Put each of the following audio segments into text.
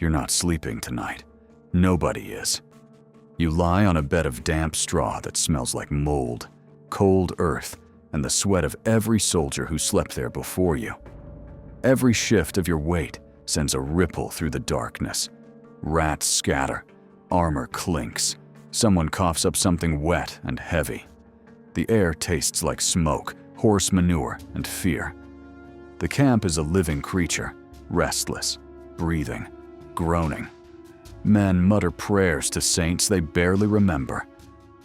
You're not sleeping tonight. Nobody is. You lie on a bed of damp straw that smells like mold, cold earth, and the sweat of every soldier who slept there before you. Every shift of your weight sends a ripple through the darkness. Rats scatter, armor clinks, someone coughs up something wet and heavy. The air tastes like smoke, horse manure, and fear. The camp is a living creature, restless, breathing, groaning. Men mutter prayers to saints they barely remember.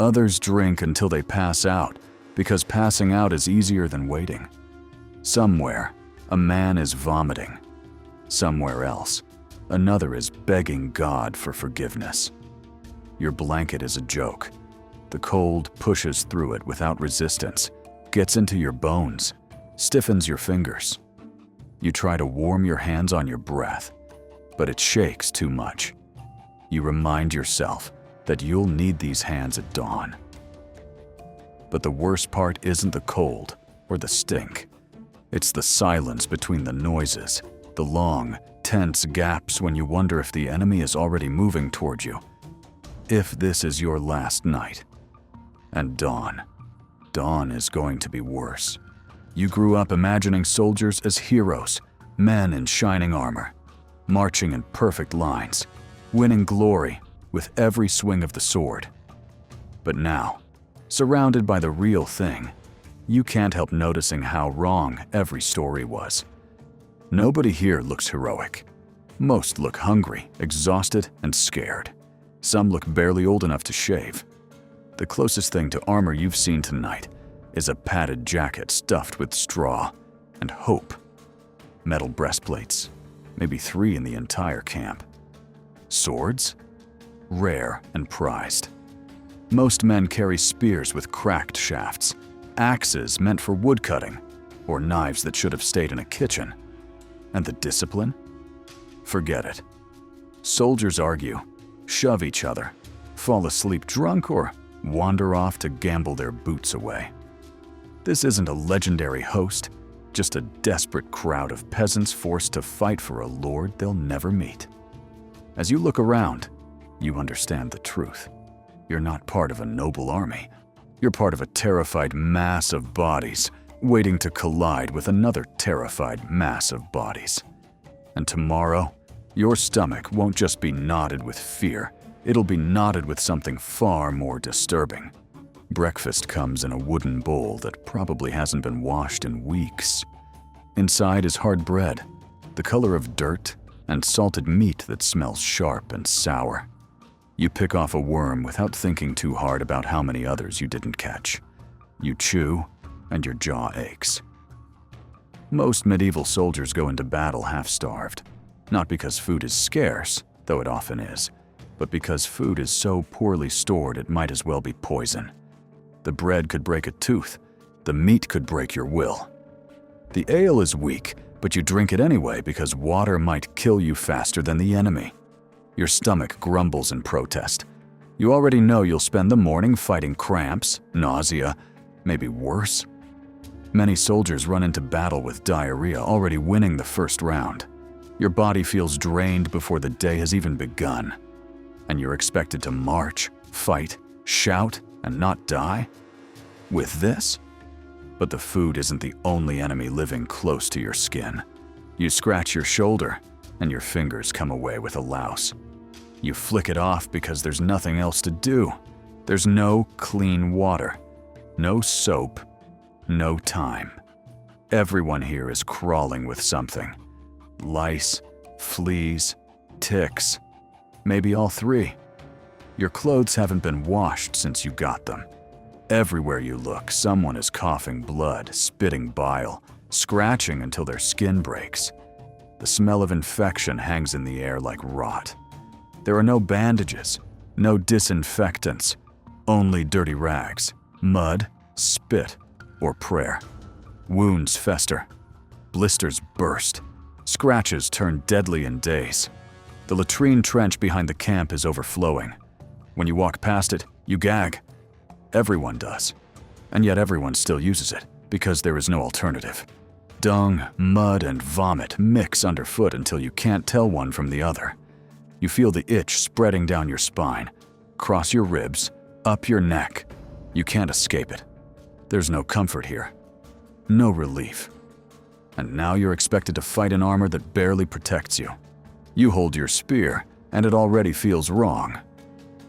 Others drink until they pass out, because passing out is easier than waiting. Somewhere, a man is vomiting. Somewhere else, another is begging God for forgiveness. Your blanket is a joke. The cold pushes through it without resistance, gets into your bones, stiffens your fingers. You try to warm your hands on your breath, but it shakes too much. You remind yourself that you'll need these hands at dawn. But the worst part isn't the cold or the stink. It's the silence between the noises, the long, tense gaps when you wonder if the enemy is already moving toward you. If this is your last night. And dawn. Dawn is going to be worse. You grew up imagining soldiers as heroes, men in shining armor, marching in perfect lines, winning glory with every swing of the sword. But now, surrounded by the real thing, you can't help noticing how wrong every story was. Nobody here looks heroic. Most look hungry, exhausted, and scared. Some look barely old enough to shave. The closest thing to armor you've seen tonight is a padded jacket stuffed with straw and hope. Metal breastplates, maybe 3 in the entire camp. Swords? Rare and prized. Most men carry spears with cracked shafts, axes meant for woodcutting, or knives that should have stayed in a kitchen. And the discipline? Forget it. Soldiers argue, shove each other, fall asleep drunk, or wander off to gamble their boots away. This isn't a legendary host, just a desperate crowd of peasants forced to fight for a lord they'll never meet. As you look around, you understand the truth. You're not part of a noble army. You're part of a terrified mass of bodies, waiting to collide with another terrified mass of bodies. And tomorrow, your stomach won't just be knotted with fear, it'll be knotted with something far more disturbing. Breakfast comes in a wooden bowl that probably hasn't been washed in weeks. Inside is hard bread, the color of dirt, and salted meat that smells sharp and sour. You pick off a worm without thinking too hard about how many others you didn't catch. You chew, and your jaw aches. Most medieval soldiers go into battle half-starved, not because food is scarce, though it often is, but because food is so poorly stored it might as well be poison. The bread could break a tooth, the meat could break your will. The ale is weak, but you drink it anyway because water might kill you faster than the enemy. Your stomach grumbles in protest. You already know you'll spend the morning fighting cramps, nausea, maybe worse. Many soldiers run into battle with diarrhea, already winning the first round. Your body feels drained before the day has even begun. And you're expected to march, fight, shout, and not die? With this? But the food isn't the only enemy living close to your skin. You scratch your shoulder, and your fingers come away with a louse. You flick it off because there's nothing else to do. There's no clean water, no soap, no time. Everyone here is crawling with something. Lice, fleas, ticks, maybe all 3. Your clothes haven't been washed since you got them. Everywhere you look, someone is coughing blood, spitting bile, scratching until their skin breaks. The smell of infection hangs in the air like rot. There are no bandages, no disinfectants, only dirty rags, mud, spit, or prayer. Wounds fester, blisters burst, scratches turn deadly in days. The latrine trench behind the camp is overflowing. When you walk past it, you gag. Everyone does. And yet everyone still uses it, because there is no alternative. Dung, mud, and vomit mix underfoot until you can't tell one from the other. You feel the itch spreading down your spine, across your ribs, up your neck. You can't escape it. There's no comfort here. No relief. And now you're expected to fight an armor that barely protects you. You hold your spear, and it already feels wrong.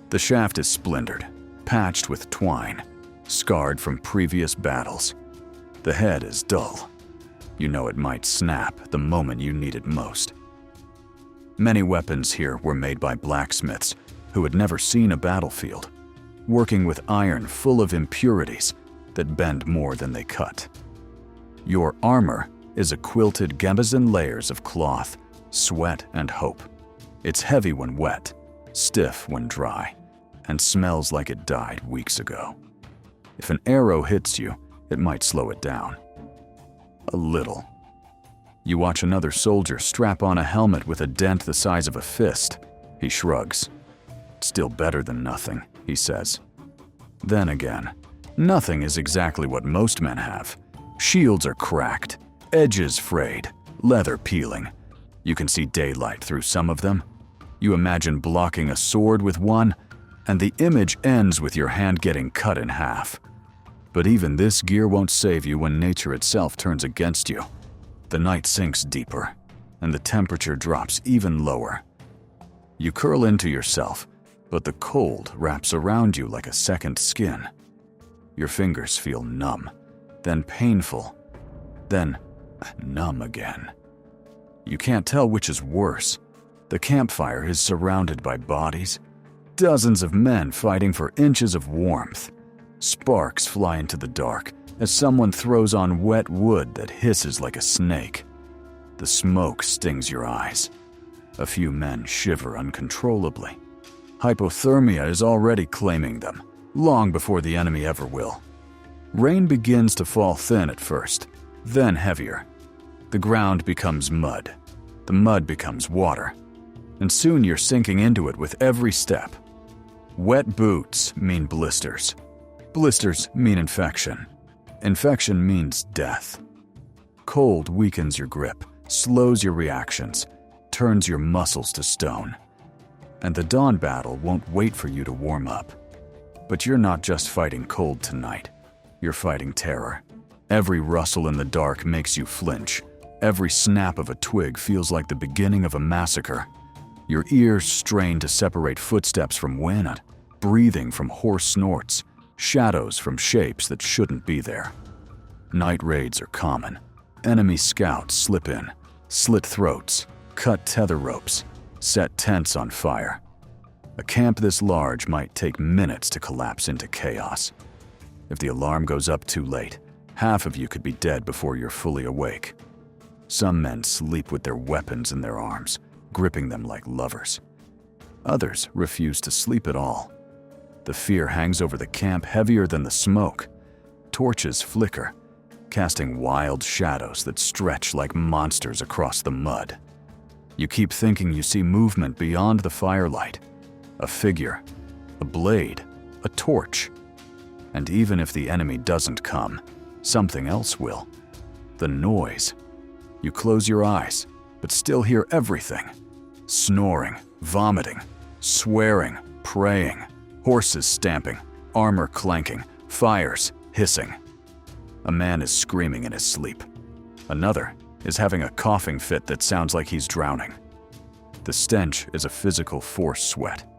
The shaft is splintered, patched with twine, scarred from previous battles. The head is dull. You know it might snap the moment you need it most. Many weapons here were made by blacksmiths who had never seen a battlefield, working with iron full of impurities that bend more than they cut. Your armor is a quilted gamazin layers of cloth, sweat, and hope. It's heavy when wet, stiff when dry, and smells like it died weeks ago. If an arrow hits you, it might slow it down. A little. You watch another soldier strap on a helmet with a dent the size of a fist. He shrugs. Still better than nothing, he says. Then again, nothing is exactly what most men have. Shields are cracked, edges frayed, leather peeling. You can see daylight through some of them. You imagine blocking a sword with one, and the image ends with your hand getting cut in half. But even this gear won't save you when nature itself turns against you. The night sinks deeper, and the temperature drops even lower. You curl into yourself, but the cold wraps around you like a second skin. Your fingers feel numb, then painful, then numb again. You can't tell which is worse. The campfire is surrounded by bodies, dozens of men fighting for inches of warmth. Sparks fly into the dark as someone throws on wet wood that hisses like a snake. The smoke stings your eyes. A few men shiver uncontrollably. Hypothermia is already claiming them, long before the enemy ever will. Rain begins to fall thin at first, then heavier. The ground becomes mud. The mud becomes water. And soon you're sinking into it with every step. Wet boots mean blisters. Blisters mean infection. Infection means death. Cold weakens your grip, slows your reactions, turns your muscles to stone. And the dawn battle won't wait for you to warm up. But you're not just fighting cold tonight. You're fighting terror. Every rustle in the dark makes you flinch. Every snap of a twig feels like the beginning of a massacre. Your ears strain to separate footsteps from wind, breathing from hoarse snorts, shadows from shapes that shouldn't be there. Night raids are common. Enemy scouts slip in, slit throats, cut tether ropes, set tents on fire. A camp this large might take minutes to collapse into chaos. If the alarm goes up too late, half of you could be dead before you're fully awake. Some men sleep with their weapons in their arms, gripping them like lovers. Others refuse to sleep at all. The fear hangs over the camp heavier than the smoke. Torches flicker, casting wild shadows that stretch like monsters across the mud. You keep thinking you see movement beyond the firelight. A figure, a blade, a torch. And even if the enemy doesn't come, something else will. The noise. You close your eyes, but still hear everything. Snoring, vomiting, swearing, praying, horses stamping, armor clanking, fires hissing. A man is screaming in his sleep. Another is having a coughing fit that sounds like he's drowning. The stench is a physical force sweat.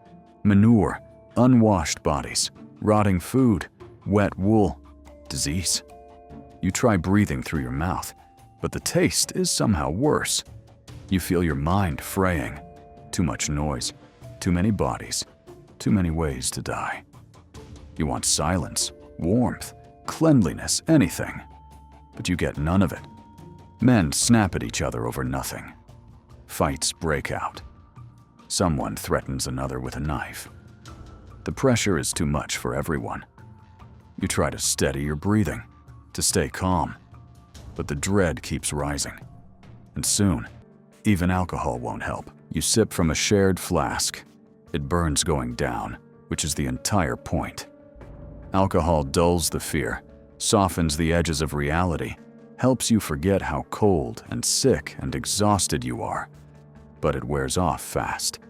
Manure, unwashed bodies, rotting food, wet wool, disease. You try breathing through your mouth, but the taste is somehow worse. You feel your mind fraying. Too much noise, too many bodies, too many ways to die. You want silence, warmth, cleanliness, anything. But you get none of it. Men snap at each other over nothing. Fights break out. Someone threatens another with a knife. The pressure is too much for everyone. You try to steady your breathing, to stay calm. But the dread keeps rising. And soon, even alcohol won't help. You sip from a shared flask. It burns going down, which is the entire point. Alcohol dulls the fear, softens the edges of reality, helps you forget how cold and sick and exhausted you are. But it wears off fast.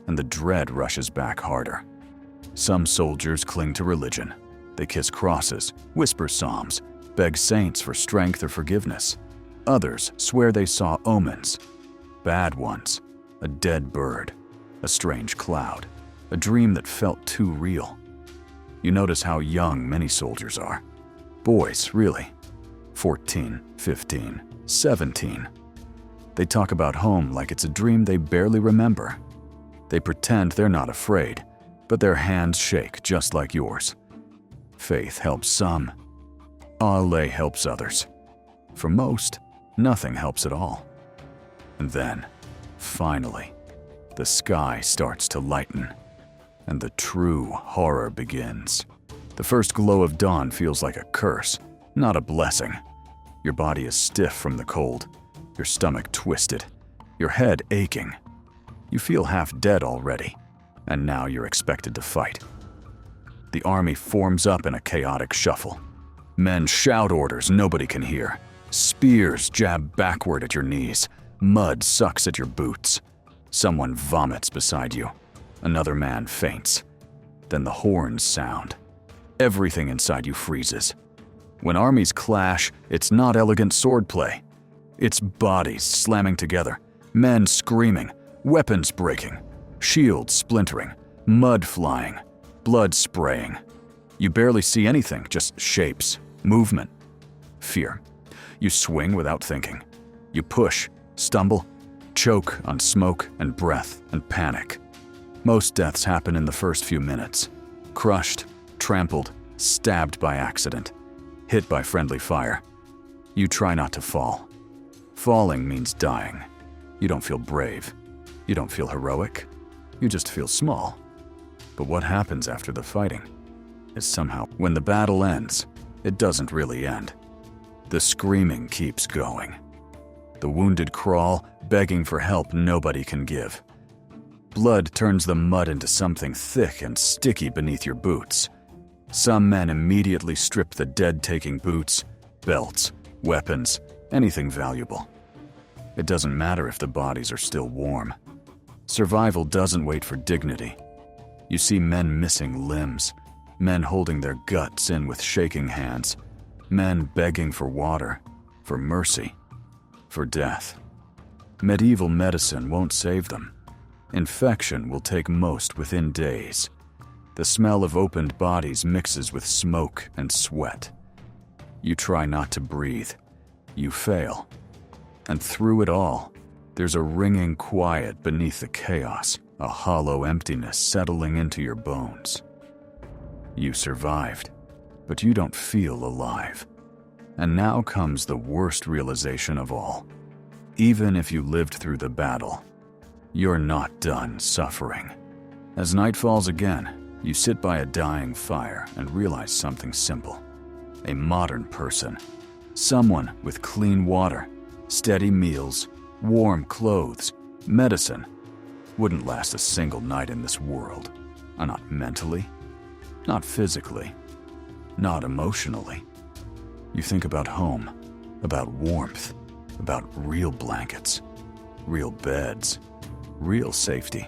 and the dread rushes back harder. Some soldiers cling to religion. They kiss crosses, whisper psalms, beg saints for strength or forgiveness. Others swear they saw omens, bad ones, a dead bird, a strange cloud, a dream that felt too real. You notice how young many soldiers are. Boys, really. 14, 15, 17. They talk about home like it's a dream they barely remember. They pretend they're not afraid, but their hands shake just like yours. Faith helps some. Allah helps others. For most, nothing helps at all. And then, finally, the sky starts to lighten, and the true horror begins. The first glow of dawn feels like a curse, not a blessing. Your body is stiff from the cold, your stomach twisted, your head aching. You feel half dead already, and now you're expected to fight. The army forms up in a chaotic shuffle. Men shout orders nobody can hear. Spears jab backward at your knees. Mud sucks at your boots. Someone vomits beside you. Another man faints. Then the horns sound. Everything inside you freezes. When armies clash, it's not elegant swordplay. It's bodies slamming together, men screaming, weapons breaking, shields splintering, mud flying, blood spraying. You barely see anything, just shapes, movement, fear. You swing without thinking. You push, stumble, choke on smoke and breath and panic. Most deaths happen in the first few minutes. Crushed, trampled, stabbed by accident, hit by friendly fire. You try not to fall. Falling means dying. You don't feel brave. You don't feel heroic. You just feel small. But what happens after the fighting is somehow, when the battle ends, it doesn't really end. The screaming keeps going. The wounded crawl, begging for help nobody can give. Blood turns the mud into something thick and sticky beneath your boots. Some men immediately strip the dead-taking boots, belts, weapons, anything valuable. It doesn't matter if the bodies are still warm. Survival doesn't wait for dignity. You see men missing limbs, men holding their guts in with shaking hands, men begging for water, for mercy, for death. Medieval medicine won't save them. Infection will take most within days. The smell of opened bodies mixes with smoke and sweat. You try not to breathe. You fail. And through it all, there's a ringing quiet beneath the chaos, a hollow emptiness settling into your bones. You survived, but you don't feel alive. And now comes the worst realization of all. Even if you lived through the battle, you're not done suffering. As night falls again, you sit by a dying fire and realize something simple. A modern person, someone with clean water, steady meals, warm clothes, medicine, wouldn't last a single night in this world. Not mentally, not physically, not emotionally. You think about home, about warmth, about real blankets, real beds, real safety.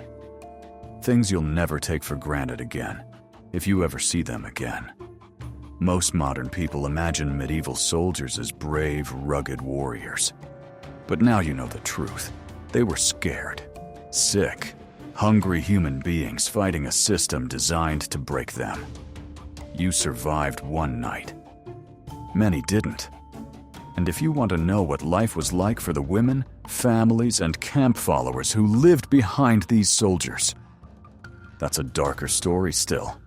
Things you'll never take for granted again, if you ever see them again. Most modern people imagine medieval soldiers as brave, rugged warriors. But now you know the truth. They were scared, sick, hungry human beings fighting a system designed to break them. You survived one night. Many didn't. And if you want to know what life was like for the women, families, and camp followers who lived behind these soldiers, that's a darker story still.